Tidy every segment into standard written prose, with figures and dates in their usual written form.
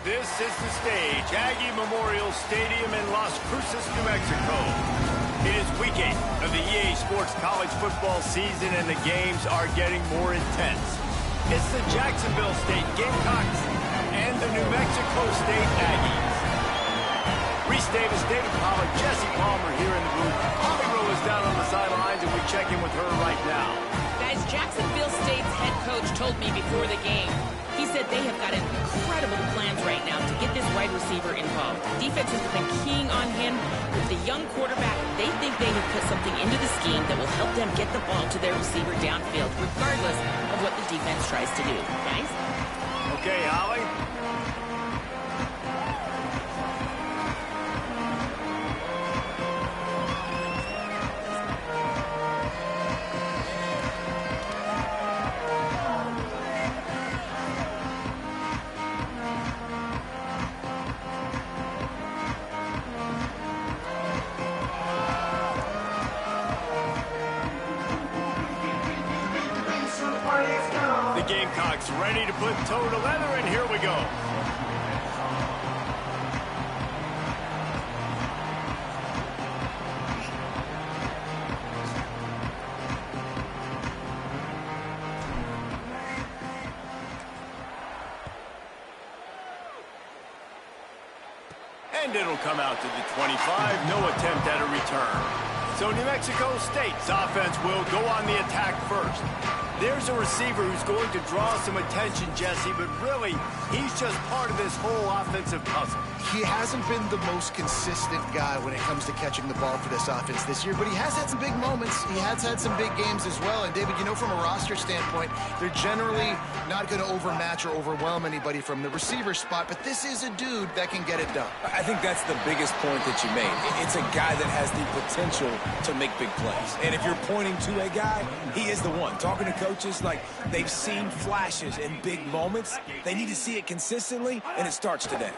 This is the stage, Aggie Memorial Stadium in Las Cruces, New Mexico. It is week 8 of the EA Sports college football season, and the games are getting more intense. It's the Jacksonville State Gamecocks and the New Mexico State Aggies. Reese Davis, David Pollack, Jesse Palmer here in the booth. Holly Rowe is down on the sidelines, and we check in with her right now. Guys, Jacksonville State's head coach told me before the game, he said they have got incredible plans right now to get this wide receiver involved. Defense has been keying on him. With the young quarterback, they think they have put something into the scheme that will help them get the ball to their receiver downfield, regardless of what the defense tries to do. Guys? Okay, Holly. Gamecocks ready to put toe to leather, and here we go. And it'll come out to the 25. No attempt at a return. So New Mexico State's offense will go on the attack first. There's a receiver who's going to draw some attention, Jesse, but really, he's just part of this whole offensive puzzle. He hasn't been the most consistent guy when it comes to catching the ball for this offense this year, but he has had some big moments. He has had some big games as well. And, David, you know, from a roster standpoint, they're generally not going to overmatch or overwhelm anybody from the receiver spot, but this is a dude that can get it done. I think that's the biggest point that you made. It's a guy that has the potential to make big plays. And if you're pointing to a guy, he is the one. Talking to coaches, like, they've seen flashes in big moments. They need to see it consistently, and it starts today.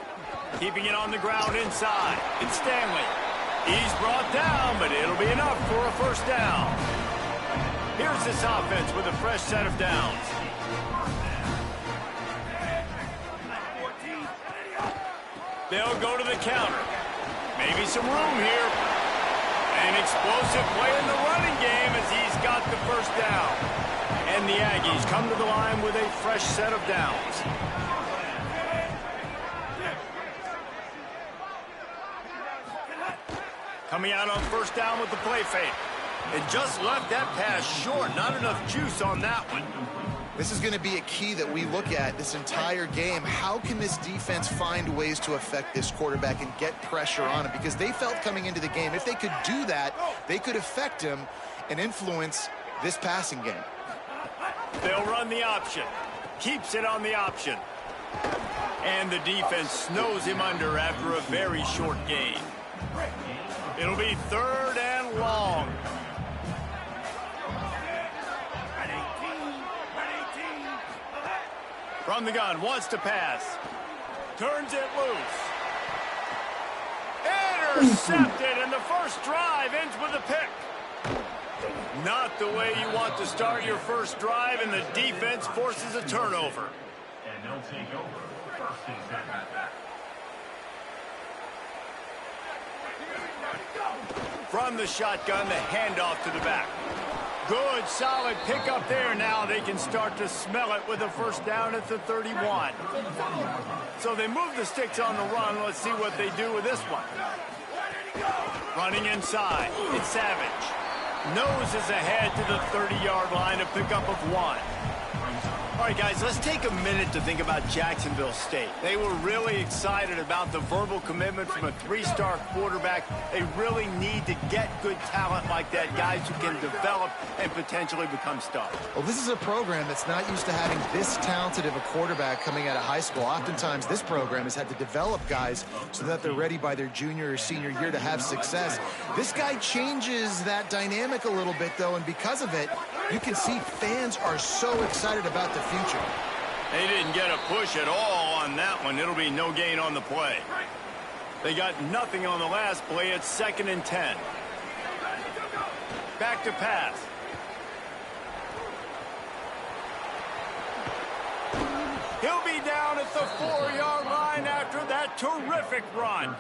Keeping it on the ground inside. It's Stanley. He's brought down, but it'll be enough for a first down. Here's this offense with a fresh set of downs. They'll go to the counter. Maybe some room here. An explosive play in the running game as he's got the first down. And the Aggies come to the line with a fresh set of downs. Coming out on first down with the play fake. And just left that pass short. Not enough juice on that one. This is going to be a key that we look at this entire game. How can this defense find ways to affect this quarterback and get pressure on him? Because they felt coming into the game, if they could do that, they could affect him and influence this passing game. They'll run the option. Keeps it on the option. And the defense snows him under after a very short gain. It'll be third and long. From the gun, wants to pass. Turns it loose. Intercepted, and the first drive ends with a pick. Not the way you want to start your first drive, and the defense forces a turnover. And they'll take over first and 10. From the shotgun, the handoff to the back. Good, solid pickup there. Now they can start to smell it with a first down at the 31. So they move the sticks on the run. Let's see what they do with this one. Running inside. It's Savage. Nose is ahead to the 30-yard line, a pickup of 1. All right, guys, let's take a minute to think about Jacksonville State. They were really excited about the verbal commitment from a 3-star quarterback. They really need to get good talent like that, guys who can develop and potentially become stars. Well, this is a program that's not used to having this talented of a quarterback coming out of high school. Oftentimes, this program has had to develop guys so that they're ready by their junior or senior year to have success. This guy changes that dynamic a little bit, though, and because of it, you can see fans are so excited about the future. They didn't get a push at all on that one. It'll be no gain on the play. They got nothing on the last play. It's 2nd and 10. Back to pass. He'll be down at the 4-yard line after terrific run.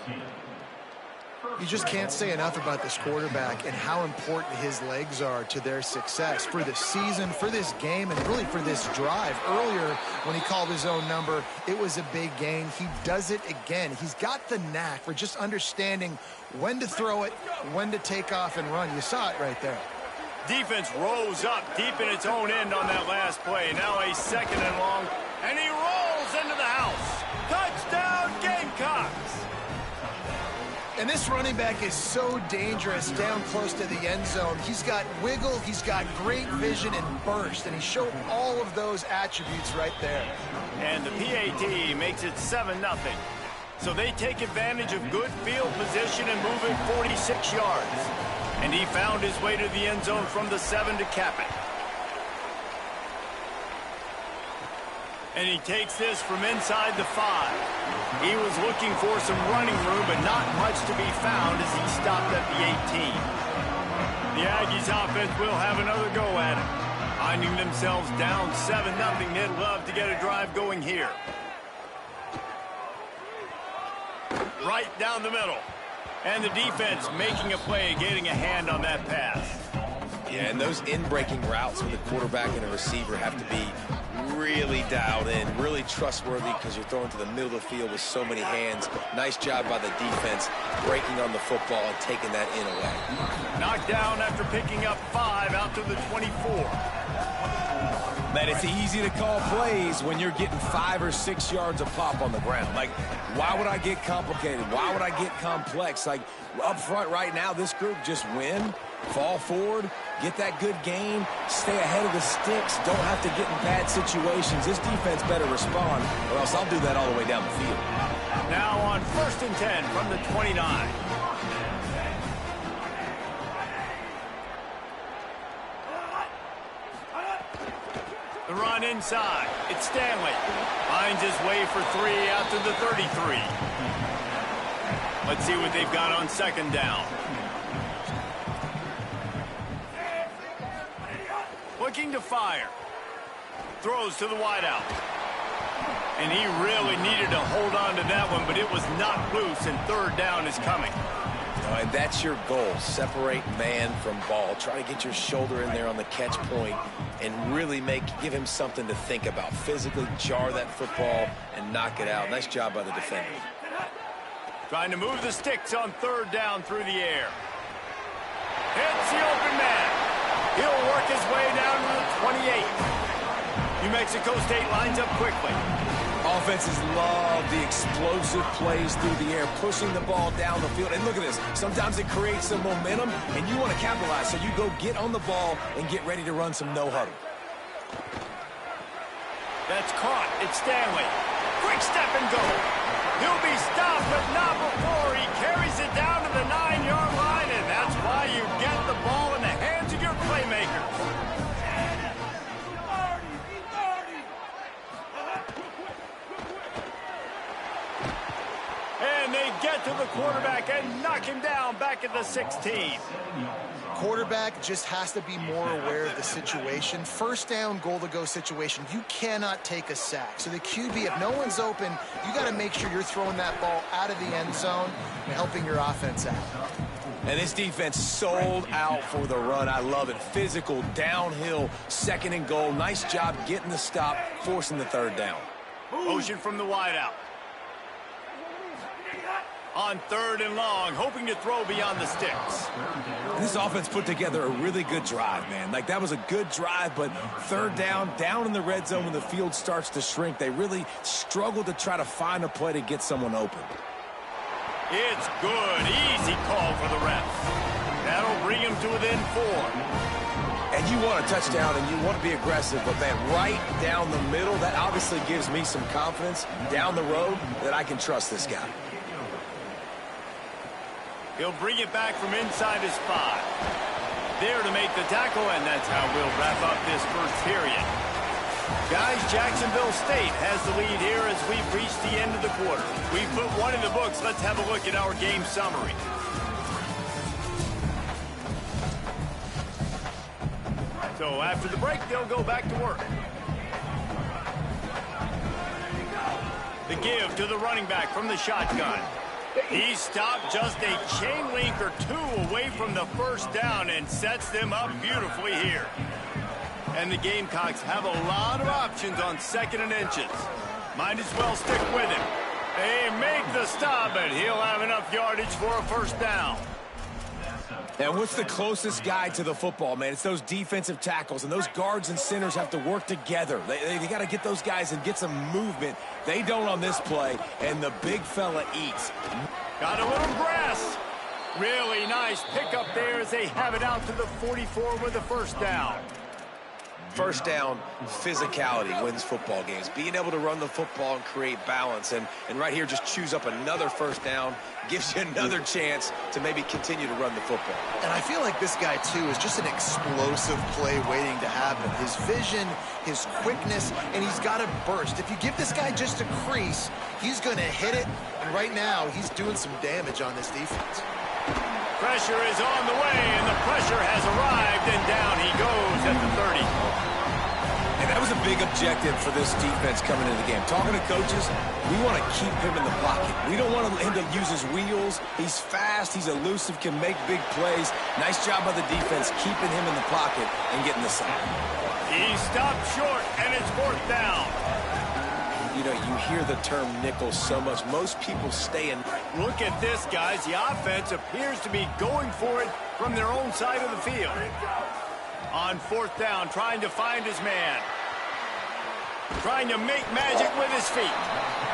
You just can't say enough about this quarterback and how important his legs are to their success for the season, for this game, and really for this drive. Earlier, when he called his own number, it was a big gain. He does it again. He's got the knack for just understanding when to throw it, when to take off and run. You saw it right there. Defense rose up deep in its own end on that last play. Now a 2nd and long, and he rolls into the house. Touchdown, Gamecocks! And this running back is so dangerous down close to the end zone. He's got wiggle, he's got great vision and burst, and he showed all of those attributes right there. And the PAT makes it 7-0. So they take advantage of good field position and move it 46 yards. And he found his way to the end zone from the 7 to cap it. And he takes this from inside the 5. He was looking for some running room, but not much to be found as he stopped at the 18. The Aggies offense will have another go at it. Finding themselves down 7-0, they'd love to get a drive going here. Right down the middle. And the defense making a play, getting a hand on that pass. Yeah, and those in-breaking routes with a quarterback and a receiver have to be really dialed in, really trustworthy because you're throwing to the middle of the field with so many hands. Nice job by the defense breaking on the football and taking that in away. Knocked down after picking up 5 out to the 24. Man, it's easy to call plays when you're getting 5 or 6 yards of pop on the ground. Like, why would I get complicated? Why would I get complex? Like, up front right now, this group just win, fall forward, get that good gain, stay ahead of the sticks, don't have to get in bad situations. This defense better respond, or else I'll do that all the way down the field. Now on 1st and 10 from the 29. The run inside. It's Stanley. Finds his way for 3 out to the 33. Let's see what they've got on 2nd down. Looking to fire. Throws to the wideout. And he really needed to hold on to that one, but it was not loose, and 3rd down is coming. And that's your goal. Separate man from ball. Try to get your shoulder in there on the catch point and really give him something to think about. Physically jar that football and knock it out. Nice job by the defender. Trying to move the sticks on 3rd down through the air. Hits the open man. He'll work his way down to the 28. New Mexico State lines up quickly. Offenses love the explosive plays through the air, pushing the ball down the field. And look at this. Sometimes it creates some momentum, and you want to capitalize. So you go get on the ball and get ready to run some no-huddle. That's caught. It's Stanley. Quick step and go. He'll be stopped, but not before he carries it down to the 9-yard line, and that's why you get the ball in the hands of your playmakers. And they get to the quarterback and knock him down back at the 16. Quarterback just has to be more aware of the situation. 1st down, goal-to-go situation. You cannot take a sack. So the QB, if no one's open, you got to make sure you're throwing that ball out of the end zone and helping your offense out. And this defense sold out for the run. I love it. Physical, downhill, 2nd and goal. Nice job getting the stop, forcing the 3rd down. Motion from the wideout. On 3rd and long, hoping to throw beyond the sticks. This offense put together a really good drive, man. Like, that was a good drive, but 3rd down in the red zone when the field starts to shrink, they really struggle to try to find a play to get someone open. It's good. Easy call for the refs. That'll bring him to within 4. And you want a touchdown and you want to be aggressive, but, man, right down the middle, that obviously gives me some confidence down the road that I can trust this guy. He'll bring it back from inside his 5. There to make the tackle, and that's how we'll wrap up this 1st period. Guys, Jacksonville State has the lead here as we've reached the end of the quarter. We've put 1 in the books. Let's have a look at our game summary. So after the break, they'll go back to work. The give to the running back from the shotgun. He stopped just a chain link or two away from the first down and sets them up beautifully here. And the Gamecocks have a lot of options on 2nd and inches. Might as well stick with him. They make the stop, but he'll have enough yardage for a first down. And what's the closest guy to the football, man? It's those defensive tackles, and those guards and centers have to work together. They got to get those guys and get some movement. They don't on this play, and the big fella eats. Got a little grass. Really nice pickup there as they have it out to the 44 with a first down. First down, physicality wins football games. Being able to run the football and create balance. And right here, just choose up another first down. Gives you another chance to maybe continue to run the football. And I feel like this guy, too, is just an explosive play waiting to happen. His vision, his quickness, and he's got a burst. If you give this guy just a crease, he's going to hit it. And right now, he's doing some damage on this defense. Pressure is on the way, and the pressure has arrived, and down he goes at the 30. And that was a big objective for this defense coming into the game. Talking to coaches, we want to keep him in the pocket. We don't want him to use his wheels. He's fast, he's elusive, can make big plays. Nice job by the defense keeping him in the pocket and getting the sack. He stopped short, and it's 4th down. You know, you hear the term nickel so much. Most people stay in. Look at this, guys. The offense appears to be going for it from their own side of the field. On 4th down, trying to find his man. Trying to make magic with his feet.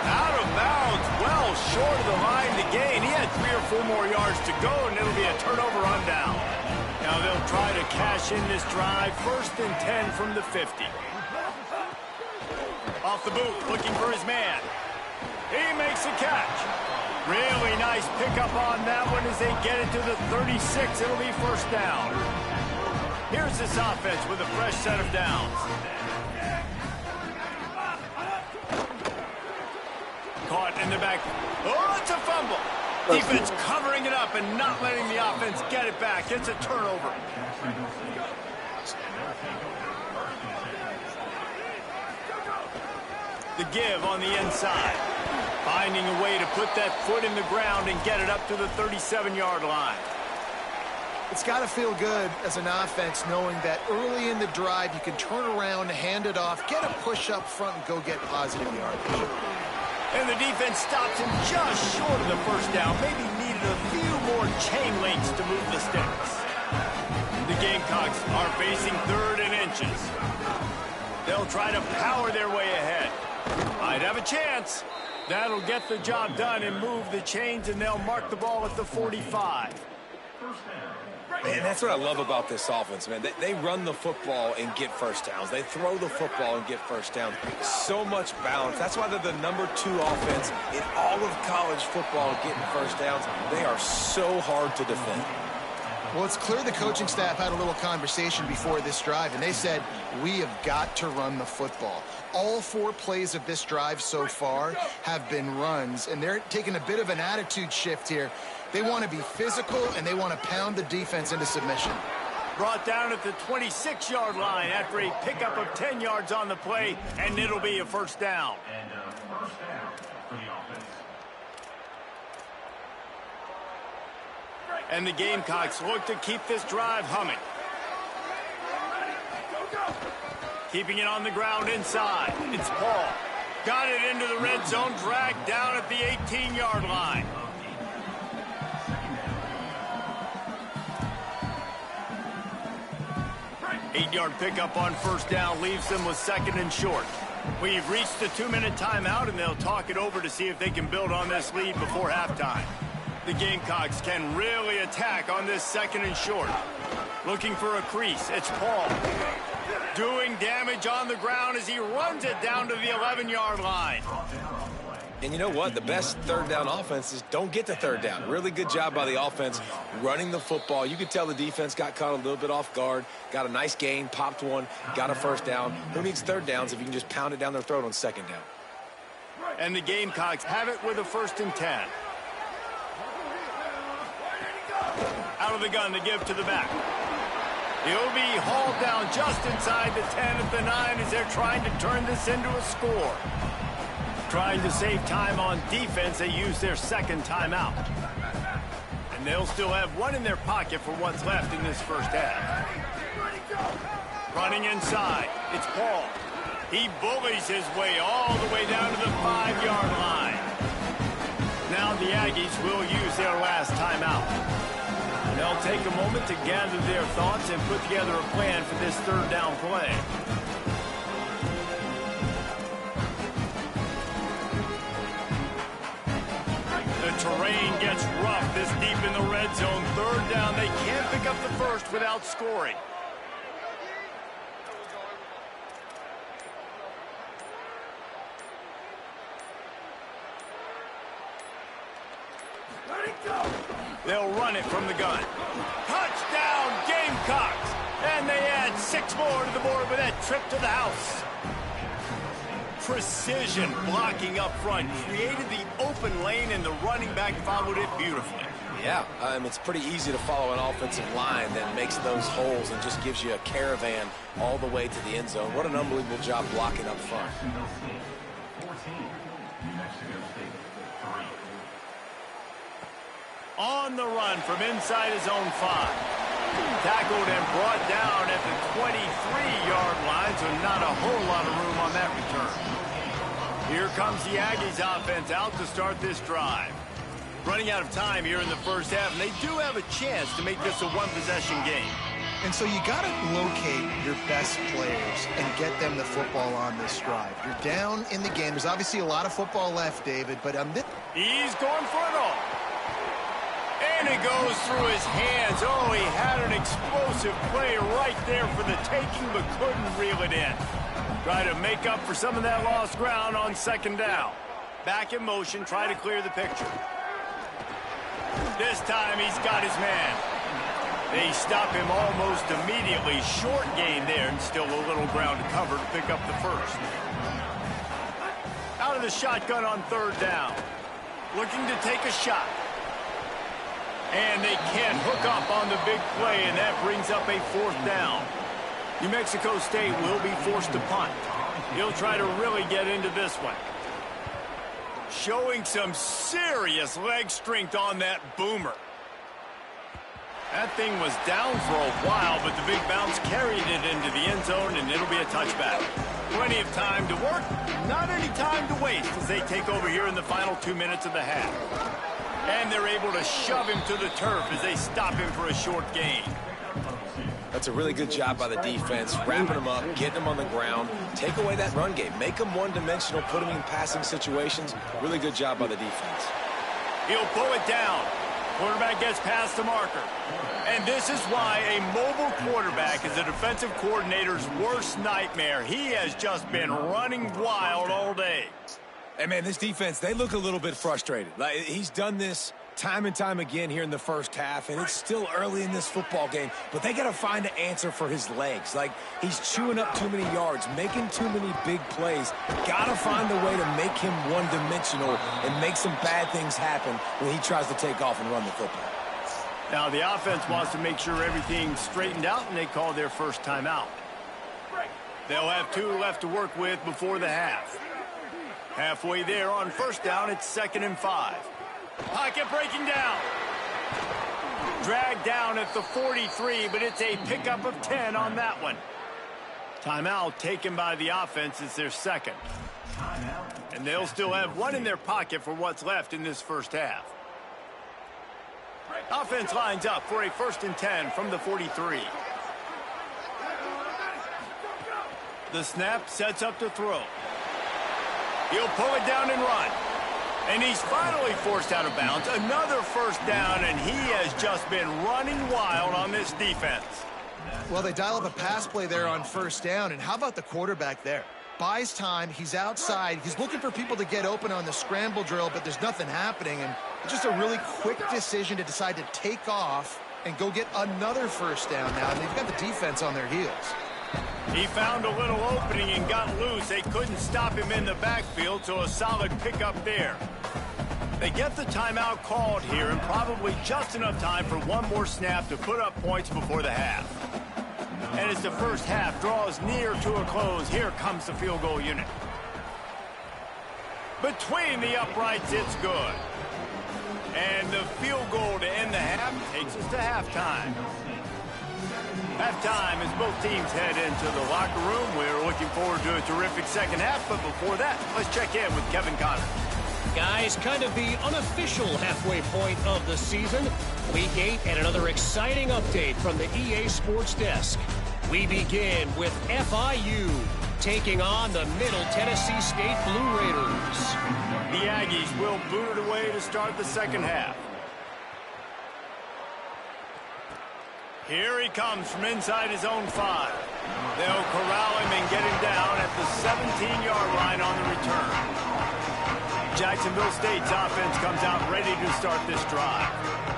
Out of bounds, well short of the line to gain. He had 3 or 4 more yards to go, and it'll be a turnover on down. Now they'll try to cash in this drive. 1st and 10 from the 50. Off the boot, looking for his man. He makes a catch. Really nice pickup on that one as they get it to the 36. It'll be first down. Here's this offense with a fresh set of downs. Caught in the back. Oh, it's a fumble. Defense covering it up and not letting the offense get it back. It's a turnover. The give on the inside. Finding a way to put that foot in the ground and get it up to the 37-yard line. It's got to feel good as an offense knowing that early in the drive you can turn around, hand it off, get a push up front, and go get positive yardage. And the defense stops him just short of the first down. Maybe needed a few more chain links to move the sticks. The Gamecocks are facing 3rd and inches. They'll try to power their way ahead. Might have a chance. That'll get the job done and move the chains, and they'll mark the ball at the 45. Man, that's what I love about this offense, man. They run the football and get first downs. They throw the football and get first downs. So much balance. That's why they're the #2 offense in all of college football getting first downs. They are so hard to defend. Well, it's clear the coaching staff had a little conversation before this drive, and they said, we have got to run the football. All 4 plays of this drive so far have been runs, and they're taking a bit of an attitude shift here. They want to be physical, and they want to pound the defense into submission. Brought down at the 26-yard line after a pickup of 10 yards on the play, and it'll be a first down. And first down for the offense. And the Gamecocks look to keep this drive humming. Keeping it on the ground inside. It's Paul. Got it into the red zone, dragged down at the 18-yard line. Eight-yard pickup on first down leaves them with 2nd and short. We've reached the 2-minute timeout, and they'll talk it over to see if they can build on this lead before halftime. The Gamecocks can really attack on this 2nd and short. Looking for a crease. It's Paul. Doing damage on the ground as he runs it down to the 11-yard line. And you know what? The best 3rd down offenses don't get to 3rd down. Really good job by the offense running the football. You could tell the defense got caught a little bit off guard. Got a nice gain, popped one, got a first down. Who needs 3rd downs if you can just pound it down their throat on 2nd down? And the Gamecocks have it with a 1st and 10. Out of the gun to give to the back. He'll be hauled down just inside the 10 at the 9 as they're trying to turn this into a score. Trying to save time on defense, they use their second timeout. And they'll still have one in their pocket for what's left in this first half. Running inside, it's Paul. He bullies his way all the way down to the 5-yard line. Now the Aggies will use their last timeout. And they'll take a moment to gather their thoughts and put together a plan for this third down play. The terrain gets rough this deep in the red zone. Third down, they can't pick up the first without scoring. They'll run it from the gun. Touchdown, Gamecocks! And they add 6 more to the board with that trip to the house. Precision blocking up front created the open lane, and the running back followed it beautifully. Yeah, it's pretty easy to follow an offensive line that makes those holes and just gives you a caravan all the way to the end zone. What an unbelievable job blocking up front. On the run from inside his own 5. Tackled and brought down at the 23-yard line, so not a whole lot of room on that return. Here comes the Aggies offense out to start this drive. Running out of time here in the first half, and they do have a chance to make this a one-possession game. And so you got to locate your best players and get them the football on this drive. You're down in the game. There's obviously a lot of football left, David, but he's going for it all. And it goes through his hands. Oh, he had an explosive play right there for the taking, but couldn't reel it in. Try to make up for some of that lost ground on second down. Back in motion, try to clear the picture. This time he's got his man. They stop him almost immediately. Short gain there, and still a little ground to cover to pick up the first. Out of the shotgun on third down. Looking to take a shot. And they can't hook up on the big play, and that brings up a fourth down. New Mexico State will be forced to punt. He'll try to really get into this one. Showing some serious leg strength on that boomer. That thing was down for a while, but the big bounce carried it into the end zone, and it'll be a touchback. Plenty of time to work, not any time to waste as they take over here in the final 2 minutes of the half. And they're able to shove him to the turf as they stop him for a short gain. That's a really good job by the defense, wrapping him up, getting him on the ground, take away that run game, make him one-dimensional, put him in passing situations. Really good job by the defense. He'll pull it down. Quarterback gets past the marker. And this is why a mobile quarterback is a defensive coordinator's worst nightmare. He has just been running wild all day. Hey, man, this defense, they look a little bit frustrated. Like, he's done this time and time again here in the first half, and it's still early in this football game, but they got to find an answer for his legs. Like, he's chewing up too many yards, making too many big plays. Got to find a way to make him one-dimensional and make some bad things happen when he tries to take off and run the football. Now, the offense wants to make sure everything's straightened out, and they call their first timeout. They'll have 2 left to work with before the half. Halfway there on first down, it's 2nd and 5. Pocket breaking down. Dragged down at the 43, but it's a pickup of 10 on that one. Timeout taken by the offense. It's their second. And they'll still have one in their pocket for what's left in this first half. Offense lines up for a 1st and 10 from the 43. The snap sets up to throw. He'll pull it down and run. And he's finally forced out of bounds. Another first down, and he has just been running wild on this defense. Well, they dial up a pass play there on first down, and how about the quarterback there? Buys time, he's outside, he's looking for people to get open on the scramble drill, but there's nothing happening, and just a really quick decision to decide to take off and go get another first down now, and they've got the defense on their heels. He found a little opening and got loose. They couldn't stop him in the backfield, so a solid pickup there. They get the timeout called here, and probably just enough time for one more snap to put up points before the half. And as the first half draws near to a close, here comes the field goal unit. Between the uprights, it's good. And the field goal to end the half takes us to halftime. Halftime as both teams head into the locker room. We're looking forward to a terrific second half, but before that, let's check in with Kevin Connor. Guys, kind of the unofficial halfway point of the season. Week 8 and another exciting update from the EA Sports Desk. We begin with FIU taking on the Middle Tennessee State Blue Raiders. The Aggies will boot it away to start the second half. Here he comes from inside his own 5. They'll corral him and get him down at the 17-yard line on the return. Jacksonville State's offense comes out ready to start this drive.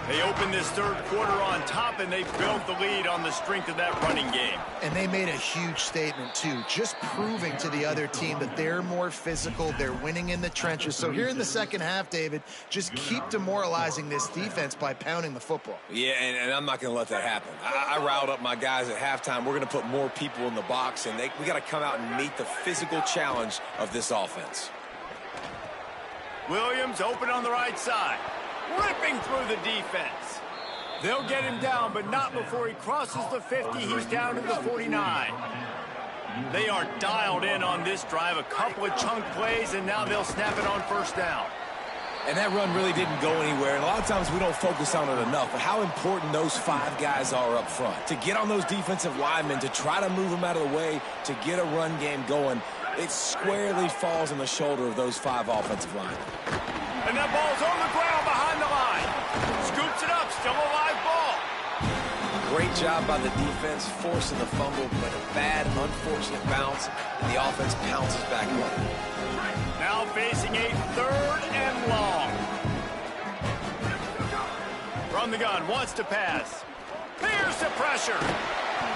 They open this third quarter on top, and they built the lead on the strength of that running game. And they made a huge statement, too, just proving to the other team that they're more physical, they're winning in the trenches. So here in the second half, David, just keep demoralizing this defense by pounding the football. Yeah, and I'm not going to let that happen. I riled up my guys at halftime. We're going to put more people in the box, and we got to come out and meet the physical challenge of this offense. Williams open on the right side, ripping through the defense. They'll get him down, but not before he crosses the 50. He's down to the 49. They are dialed in on this drive, a couple of chunk plays, and now they'll snap it on first down. And that run really didn't go anywhere, and a lot of times we don't focus on it enough, but how important those 5 guys are up front. To get on those defensive linemen, to try to move them out of the way, to get a run game going, it squarely falls on the shoulder of those 5 offensive linemen. And that ball's on the ground behind the line. Scoops it up, still a live ball. Great job by the defense, forcing the fumble, but a bad, unfortunate bounce, and the offense pounces back on. Now facing a third and long. From the gun, wants to pass. There's the pressure.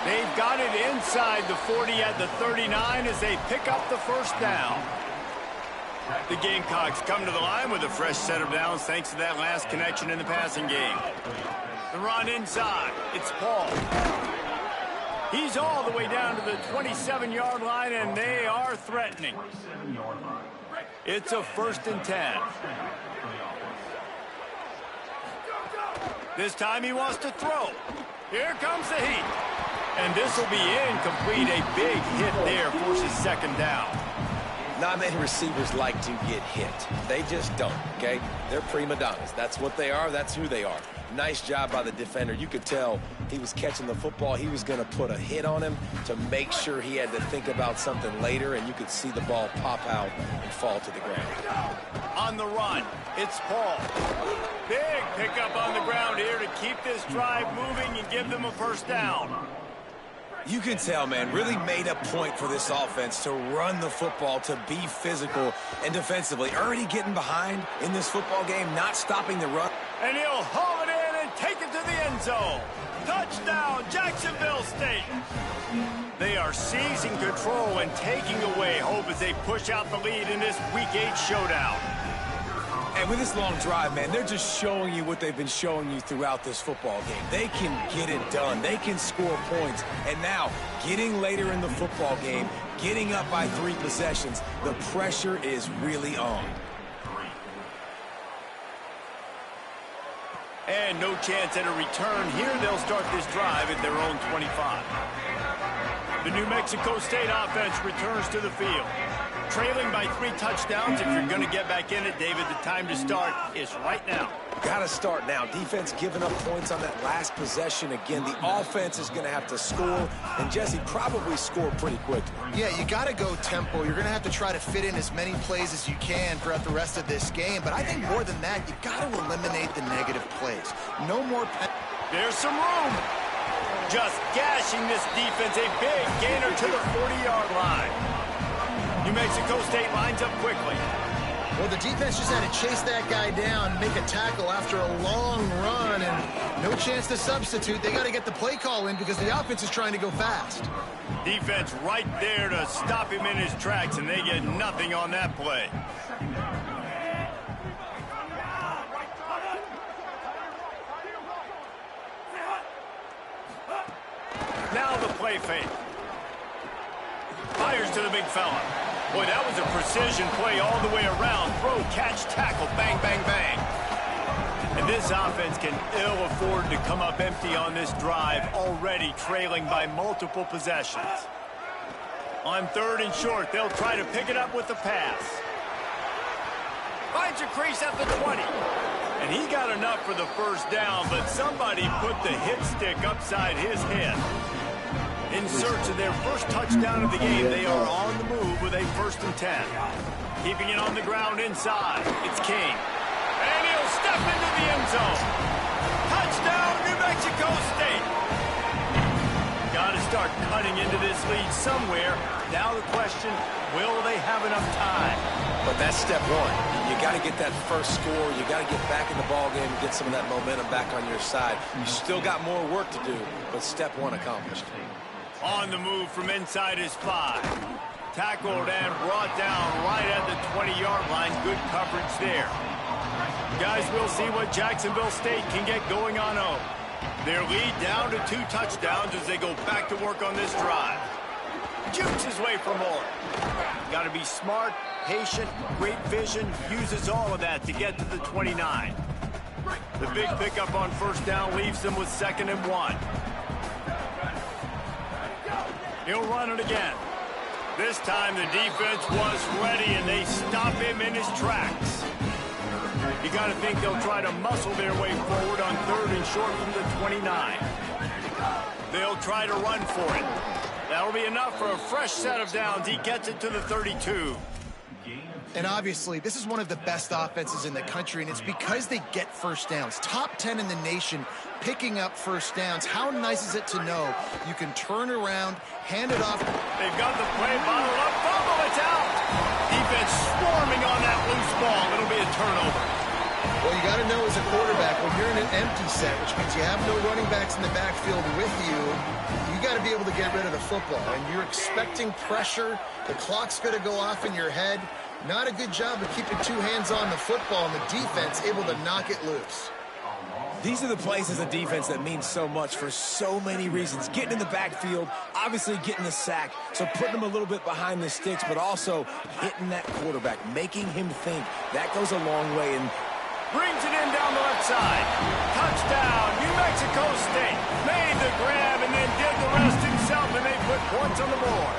They've got it inside the 40 at the 39 as they pick up the first down. The Gamecocks come to the line with a fresh set of downs thanks to that last connection in the passing game. The run inside. It's Paul. He's all the way down to the 27-yard line, and they are threatening. It's a 1st and 10. This time he wants to throw. Here comes the heat. And this will be incomplete. A big hit there forces second down. Not many receivers like to get hit. They just don't, okay? They're prima donnas. That's what they are. That's who they are. Nice job by the defender. You could tell he was catching the football. He was going to put a hit on him to make sure he had to think about something later, and you could see the ball pop out and fall to the ground. On the run, it's Paul. Big pickup on the ground here to keep this drive moving and give them a first down. You can tell, man, really made a point for this offense to run the football, to be physical and defensively. Already getting behind in this football game, not stopping the run. And he'll haul it in and take it to the end zone. Touchdown, Jacksonville State. They are seizing control and taking away hope as they push out the lead in this Week 8 showdown. And with this long drive, man, they're just showing you what they've been showing you throughout this football game. They can get it done. They can score points. And now, getting later in the football game, getting up by 3 possessions, the pressure is really on. And no chance at a return here. They'll start this drive at their own 25. The New Mexico State offense returns to the field. Trailing by 3 touchdowns. If you're going to get back in it, David, the time to start is right now. Got to start now. Defense giving up points on that last possession. Again, the offense is going to have to score, and Jesse probably score pretty quickly. Yeah, you got to go tempo. You're going to have to try to fit in as many plays as you can throughout the rest of this game. But I think more than that, you got to eliminate the negative plays. No more. There's some room. Just gashing this defense. A big gainer to the 40-yard line. New Mexico State lines up quickly. Well, the defense just had to chase that guy down, make a tackle after a long run, and no chance to substitute. They got to get the play call in because the offense is trying to go fast. Defense right there to stop him in his tracks, and they get nothing on that play. Now the play fake. Fires to the big fella. Boy, that was a precision play all the way around. catch, tackle, bang, bang, bang. And this offense can ill afford to come up empty on this drive, already trailing by multiple possessions. On 3rd and short, they'll try to pick it up with the pass. Finds a crease at the 20. And he got enough for the first down, but somebody put the hit stick upside his head. In search of their first touchdown of the game, they are on the move with a 1st and 10. Keeping it on the ground inside, it's King. And he'll step into the end zone. Touchdown, New Mexico State. Got to start cutting into this lead somewhere. Now the question, will they have enough time? But that's step one. You got to get that first score. You got to get back in the ball game and get some of that momentum back on your side. You still got more work to do, but step one accomplished. On the move from inside his 5. Tackled and brought down right at the 20-yard line. Good coverage there. Guys, we'll see what Jacksonville State can get going on home. Their lead down to 2 touchdowns as they go back to work on this drive. Jukes his way for more. Got to be smart, patient, great vision, uses all of that to get to the 29. The big pickup on 1st down leaves them with 2nd and 1. He'll run it again. This time the defense was ready and they stop him in his tracks. You got to think they'll try to muscle their way forward on 3rd and short from the 29. They'll try to run for it. That'll be enough for a fresh set of downs. He gets it to the 32. And obviously, this is one of the best offenses in the country, and it's because they get first downs. Top 10 in the nation picking up first downs. How nice is it to know you can turn around, hand it off. They've got the play bottled up. Fumble, it's out. Defense swarming on that loose ball. It'll be a turnover. Well, you got to know as a quarterback, when you're in an empty set, which means you have no running backs in the backfield with you, you got to be able to get rid of the football. And you're expecting pressure. The clock's going to go off in your head. Not a good job of keeping 2 hands on the football, and the defense able to knock it loose. These are the plays as a defense that mean so much for so many reasons. Getting in the backfield, obviously getting the sack, so putting them a little bit behind the sticks, but also hitting that quarterback, making him think. That goes a long way. And brings it in down the left side. Touchdown, New Mexico State. Made the grab and then did the rest himself, and they put points on the board.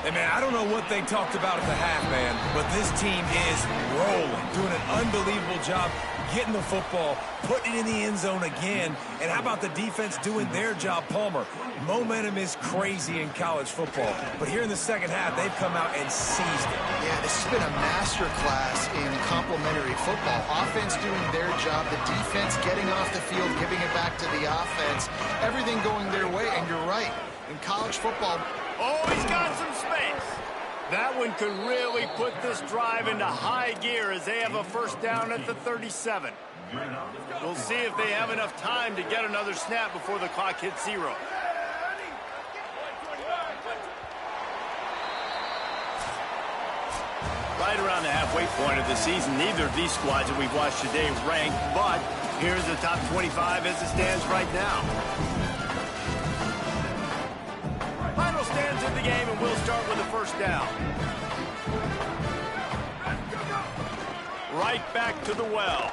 Hey, man, I don't know what they talked about at the half, man, but this team is rolling, doing an unbelievable job getting the football, putting it in the end zone again. And how about the defense doing their job, Palmer? Momentum is crazy in college football, but here in the second half, they've come out and seized it. Yeah, this has been a master class in complementary football. Offense doing their job, the defense getting off the field, giving it back to the offense, everything going their way. And you're right, in college football, oh, he's got some space. That one could really put this drive into high gear as they have a first down at the 37. We'll see if they have enough time to get another snap before the clock hits 0. Right around the halfway point of the season, neither of these squads that we've watched today ranked, but here's the top 25 as it stands right now. Final stands of the game, and we'll start with the first down. Right back to the well.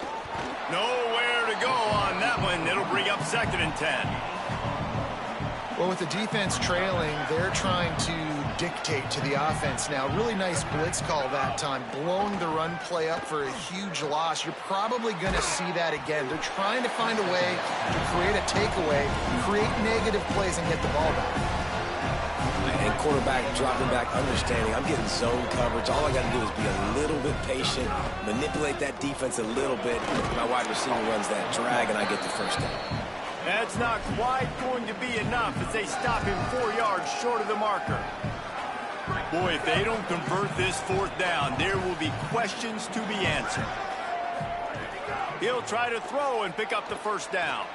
Nowhere to go on that one. It'll bring up 2nd and 10. well, with the defense trailing, they're trying to dictate to the offense now. Really nice blitz call that time, blowing the run play up for a huge loss. You're probably going to see that again. They're trying to find a way to create a takeaway, create negative plays, and get the ball back. And quarterback dropping back, understanding I'm getting zone coverage. All I got to do is be a little bit patient, manipulate that defense a little bit. My wide receiver runs that drag, and I get the first down. That's not quite going to be enough as they stop him 4 yards short of the marker. Boy, if they don't convert this fourth down, there will be questions to be answered. He'll try to throw and pick up the first down.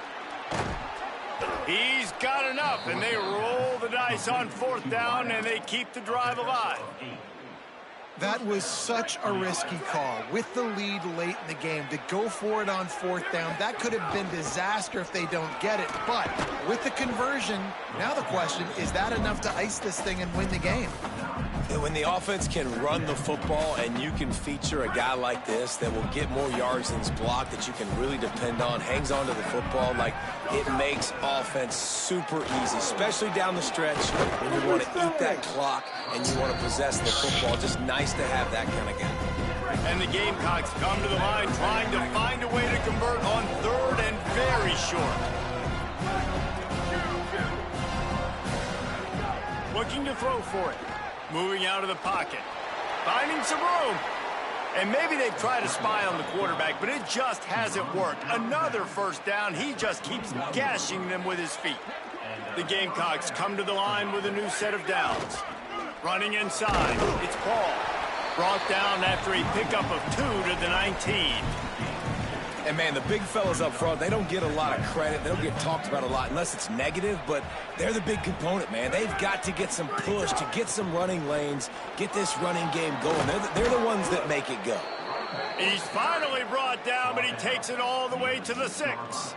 He's got enough, and they roll the dice on fourth down, and they keep the drive alive. That was such a risky call. With the lead late in the game, to go for it on 4th down, that could have been disaster if they don't get it. But with the conversion, now the question, is that enough to ice this thing and win the game? And when the offense can run the football and you can feature a guy like this that will get more yards than his block, that you can really depend on, hangs on to the football, like, it makes offense super easy, especially down the stretch when you want to eat that clock and you want to possess the football. Just nice to have that kind of guy. And the Gamecocks come to the line trying to find a way to convert on 3rd and very short. Looking to throw for it. Moving out of the pocket. Finding some room. And maybe they've tried to spy on the quarterback, but it just hasn't worked. Another 1st down. He just keeps gashing them with his feet. The Gamecocks come to the line with a new set of downs. Running inside. It's Paul. Brought down after a pickup of 2 to the 19. And, man, the big fellas up front, they don't get a lot of credit. They don't get talked about a lot unless it's negative, but they're the big component, man. They've got to get some push, to get some running lanes, get this running game going. They're the ones that make it go. He's finally brought down, but he takes it all the way to the 6.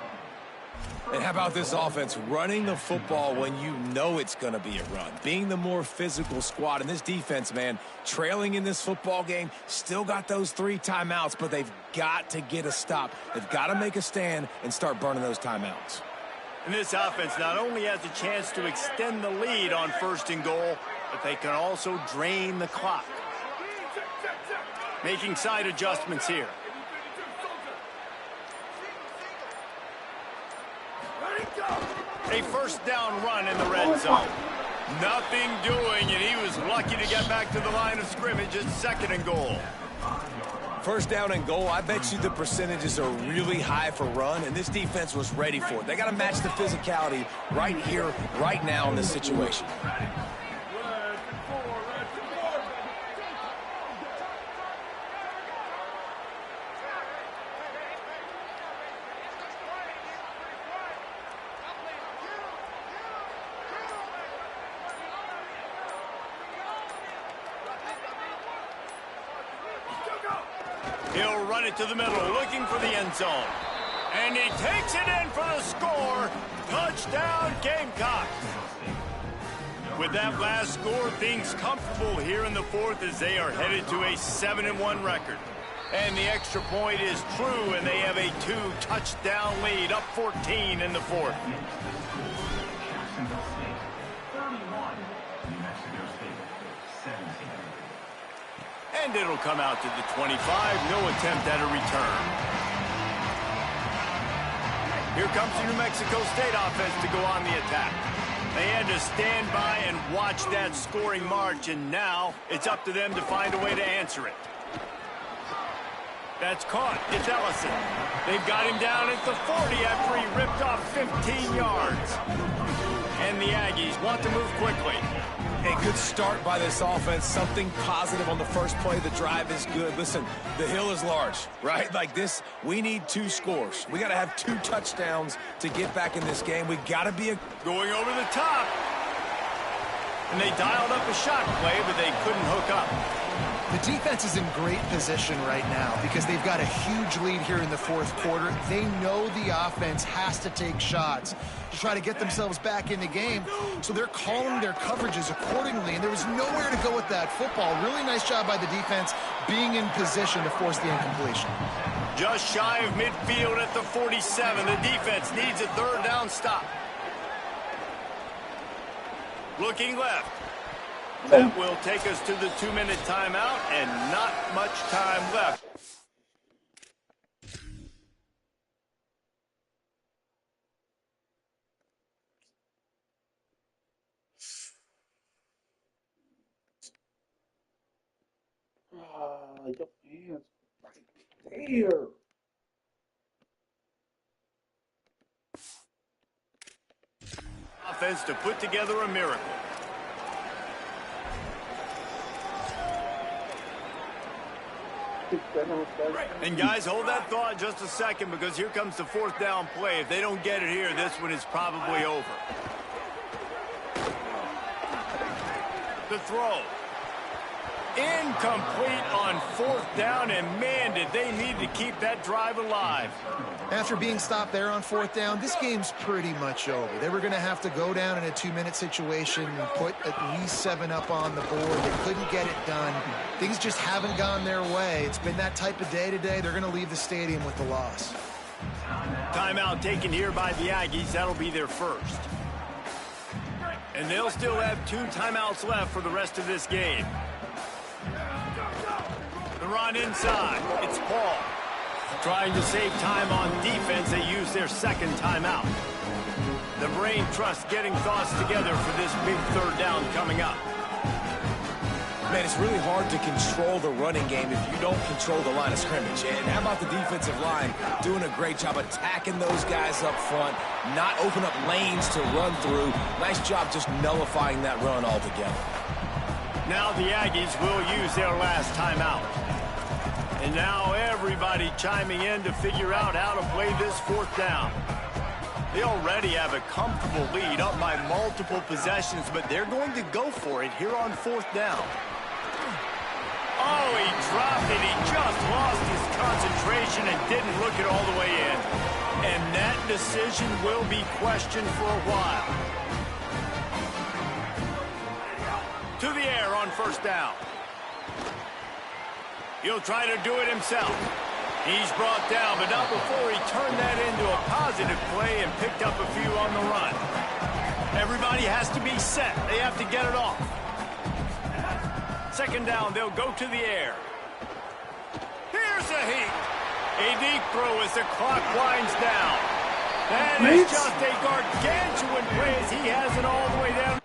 And how about this offense running the football when you know it's going to be a run? Being the more physical squad. And this defense, man, trailing in this football game, still got those 3 timeouts, but they've got to get a stop. They've got to make a stand and start burning those timeouts. And this offense not only has a chance to extend the lead on 1st and goal, but they can also drain the clock. Making side adjustments here. A 1st down run in the red zone. Nothing doing, and he was lucky to get back to the line of scrimmage at 2nd and goal. 1st down and goal, I bet you the percentages are really high for run, and this defense was ready for it. They got to match the physicality right here, right now in this situation. He'll run it to the middle, looking for the end zone. And he takes it in for the score. Touchdown, Gamecocks. With that last score, things comfortable here in the 4th as they are headed to a 7-1 record. And the extra point is true, and they have a 2-touchdown lead, up 14 in the 4th. And it'll come out to the 25. No attempt at a return. Here comes the New Mexico State offense to go on the attack. They had to stand by and watch that scoring march, and now it's up to them to find a way to answer it. That's caught. It's Ellison. They've got him down at the 40 after he ripped off 15 yards. And the Aggies want to move quickly. A good start by this offense. Something positive on the first play. The drive is good. Listen, the hill is large, right? Like this, we need 2 scores. We got to have 2 touchdowns to get back in this game. We got to be going over the top. And they dialed up a shot play, but they couldn't hook up. The defense is in great position right now because they've got a huge lead here in the 4th quarter. They know the offense has to take shots to try to get themselves back in the game, so they're calling their coverages accordingly, and there was nowhere to go with that football. Really nice job by the defense being in position to force the incompletion. Just shy of midfield at the 47. The defense needs a 3rd down stop. Looking left. That will take us to the 2-minute timeout, and not much time left. Your hands right there. Offense to put together a miracle. And guys, hold that thought just a second, because here comes the 4th down play. If they don't get it here, this one is probably over. The throw. Incomplete on 4th down, and man, did they need to keep that drive alive. After being stopped there on 4th down, this game's pretty much over. They were going to have to go down in a 2-minute situation and put at least 7 up on the board. They couldn't get it done. Things just haven't gone their way. It's been that type of day today. They're going to leave the stadium with the loss. Timeout taken here by the Aggies. That'll be their first. And they'll still have 2 timeouts left for the rest of this game. The run inside. It's Paul. Trying to save time on defense, they use their 2nd timeout. The brain trust getting thoughts together for this big 3rd down coming up. Man, it's really hard to control the running game if you don't control the line of scrimmage. And how about the defensive line doing a great job attacking those guys up front, not open up lanes to run through. Nice job just nullifying that run altogether. Now the Aggies will use their last timeout. And now everybody chiming in to figure out how to play this 4th down. They already have a comfortable lead up by multiple possessions, but they're going to go for it here on 4th down. Oh, he dropped it. He just lost his concentration and didn't look it all the way in. And that decision will be questioned for a while. To the air on 1st down. He'll try to do it himself. He's brought down, but not before he turned that into a positive play and picked up a few on the run. Everybody has to be set. They have to get it off. 2nd down, they'll go to the air. Here's a heat. A deep throw as the clock winds down. That is just a gargantuan play as he has it all the way down.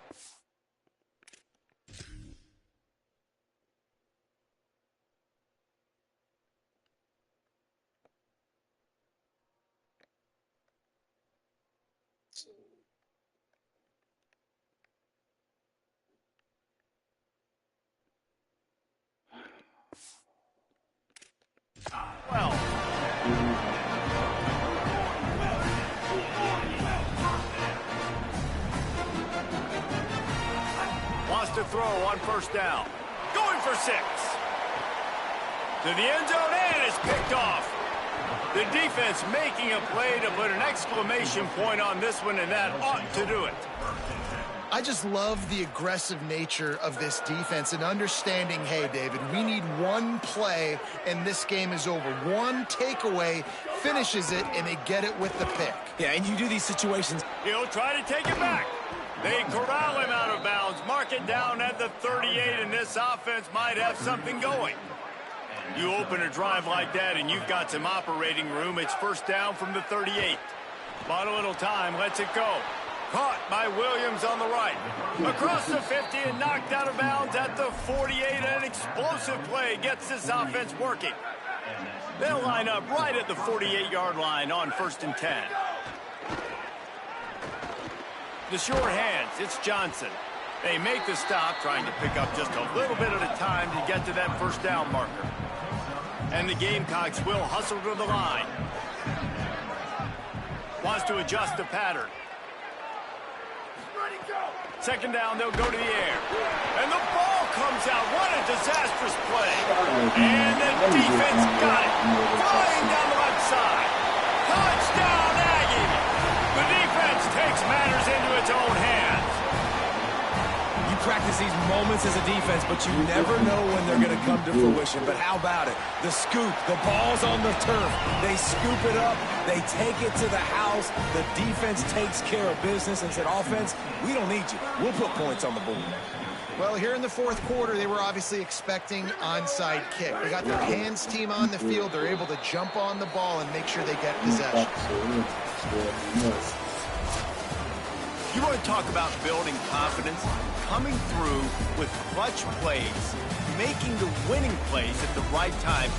Well, wants to throw on 1st down. Going for 6. To the end zone, and it's picked off. The defense making a play to put an exclamation point on this one, and that ought to do it. I just love the aggressive nature of this defense and understanding, hey, David, we need one play and this game is over. One takeaway finishes it and they get it with the pick. Yeah, and you do these situations. He'll try to take it back. They corral him out of bounds, mark it down at the 38, and this offense might have something going. You open a drive like that and you've got some operating room. It's 1st down from the 38. Bought a little time, lets it go. Caught by Williams on the right. Across the 50 and knocked out of bounds at the 48. An explosive play gets this offense working. They'll line up right at the 48-yard line on 1st and 10. The short hands, it's Johnson. They make the stop, trying to pick up just a little bit at a time to get to that 1st down marker. And the Gamecocks will hustle to the line. Wants to adjust the pattern. 2nd down, they'll go to the air. And the ball comes out. What a disastrous play. And the defense got it. Flying down the left side. Touchdown, Aggie. The defense takes matters into its own hands. You practice these moments as a defense, but you never know when they're going to come to fruition. But how about it? The scoop, the ball's on the turf. They scoop it up. They take it to the house. The defense takes care of business and said, offense, we don't need you. We'll put points on the board. Well, here in the 4th quarter, they were obviously expecting onside kick. They got their hands team on the field. They're able to jump on the ball and make sure they get possession. You want to talk about building confidence? Coming through with clutch plays, making the winning plays at the right time,